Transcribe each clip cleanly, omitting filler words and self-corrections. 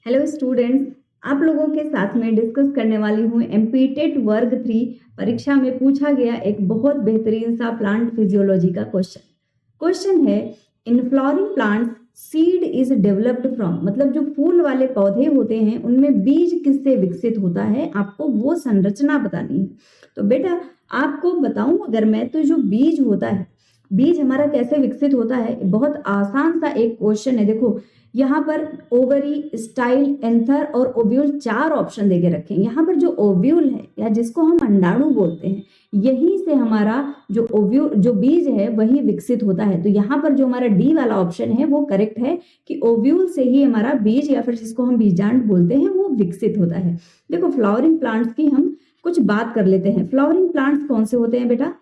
Hello students, आप लोगों के साथ में डिस्कस करने वाली हूँ एमपीटेट वर्ग 3 परीक्षा में पूछा गया एक बहुत बेहतरीन सा प्लांट फिजियोलॉजी का क्वेश्चन है in flowering plants seed is developed from, मतलब जो फूल वाले पौधे होते हैं उनमें बीज किससे विकसित होता है, आपको वो संरचना बतानी है। तो बेटा आपको बताऊं अगर मैं, तो जो बीज होता है, बीज हमारा कैसे विकसित होता है, बहुत आसान सा एक क्वेश्चन है। देखो यहाँ पर ओवरी, स्टाइल, एंथर और ओव्यूल 4 ऑप्शन देके रखे हैं। यहाँ पर जो ओव्यूल है या जिसको हम अंडाणु बोलते हैं, यहीं से हमारा जो ओव्यूल जो बीज है वही विकसित होता है। तो यहाँ पर जो हमारा डी वाला ऑप्शन है वो करेक्ट है कि ओव्यूल से ही हमारा बीज या फिर जिसको हम बीजांड बोलते हैं वो विकसित होता है। देखो फ्लावरिंग प्लांट्स की हम कुछ बात कर लेते हैं। फ्लावरिंग प्लांट्स कौन से होते हैं बेटा?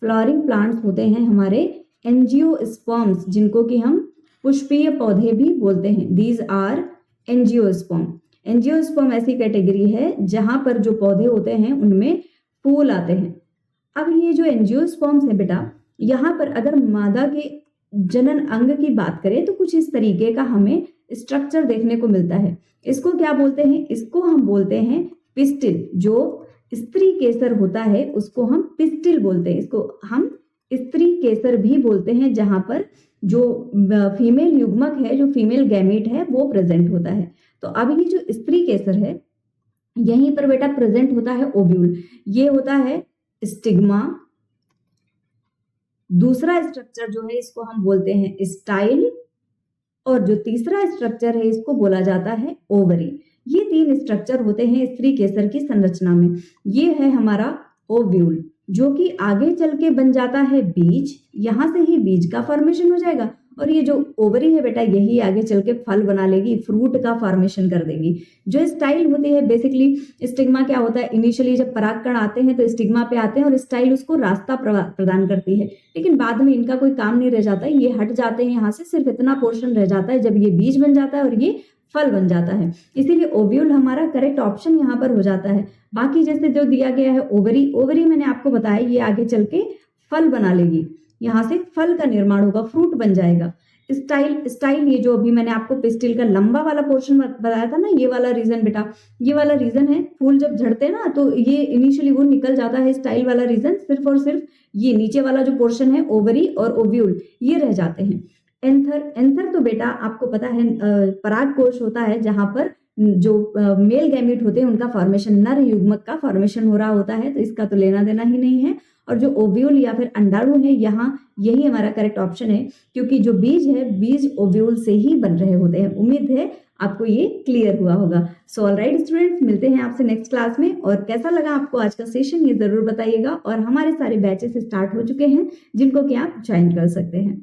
फ्लावरिंग प्लांट्स होते हैं हमारे एंजियोस्पर्म्स, जिनको कि हम पुष्पीय पौधे भी बोलते हैं। These are angiosperm. एंजियोस्पर्म ऐसी कैटेगरी है जहां पर जो पौधे होते हैं उनमें फूल आते हैं। अब ये जो एंजियोस्पर्म्स है बेटा, यहाँ पर अगर मादा के जनन अंग की बात करें तो कुछ इस तरीके का हमें स्ट्रक्चर देखने को मिलता है। इसको क्या बोलते हैं? इसको हम बोलते हैं पिस्टिल। जो स्त्री केसर होता है उसको हम पिस्टिल बोलते हैं। इसको हम स्त्री केसर भी बोलते हैं, जहां पर जो फीमेल युग्मक है, जो फीमेल गैमीट है वो प्रेजेंट होता है। तो अब ये जो स्त्री केसर है, यहीं पर बेटा प्रेजेंट होता है ओव्यूल। ये होता है स्टिग्मा। दूसरा स्ट्रक्चर जो है इसको हम बोलते हैं स्टाइल, और जो तीसरा स्ट्रक्चर है इसको बोला जाता है ओवरी। ये 3 स्ट्रक्चर होते हैं स्त्री केसर की संरचना में। ये है हमारा ओव्यूल, जो कि आगे चल के बन जाता है बीज। यहां से ही बीज का फॉर्मेशन हो जाएगा, और ये जो ओवरी है बेटा यही आगे चल के फल बना लेगी, फ्रूट का फॉर्मेशन कर देगी। जो स्टाइल होती है, बेसिकली स्टिग्मा क्या होता है, इनिशियली जब परागकण आते हैं तो स्टिग्मा पे आते हैं और स्टाइल उसको रास्ता प्रदान करती है, लेकिन बाद में इनका कोई काम नहीं रह जाता है, ये हट जाते हैं यहाँ से। सिर्फ इतना पोर्शन रह जाता है जब ये बीज बन जाता है और ये फल बन जाता है। इसीलिए ओव्यूल हमारा करेक्ट ऑप्शन यहाँ पर हो जाता है। बाकी जैसे जो दिया गया है ओवरी, ओवरी मैंने आपको बताया ये आगे चल के फल बना लेगी, यहाँ से फल का निर्माण होगा, फ्रूट बन जाएगा। स्टाइल, स्टाइल ये जो अभी मैंने आपको पिस्टिल का लंबा वाला पोर्शन बताया था ना, ये वाला रीजन बेटा, ये वाला रीजन है। फूल जब झड़ते हैं ना तो ये इनिशियली वो निकल जाता है, स्टाइल वाला रीजन। सिर्फ और सिर्फ ये नीचे वाला जो पोर्शन है ओवरी और ओव्यूल ये रह जाते हैं। एंथर, एंथर तो बेटा आपको पता है पराग कोश होता है, जहां पर जो मेल गैमीट होते हैं उनका फॉर्मेशन, नर युग्मक का फॉर्मेशन हो रहा होता है, तो इसका तो लेना देना ही नहीं है। और जो ओव्यूल या फिर अंडाणु है, यहाँ यही हमारा करेक्ट ऑप्शन है, क्योंकि जो बीज है बीज ओव्यूल से ही बन रहे होते हैं। उम्मीद है आपको ये क्लियर हुआ होगा। सो ऑलराइट स्टूडेंट्स, मिलते हैं आपसे नेक्स्ट क्लास में। और कैसा लगा आपको आज का सेशन ये जरूर बताइएगा। और हमारे सारे बैचेस स्टार्ट हो चुके हैं जिनको कि आप ज्वाइन कर सकते हैं।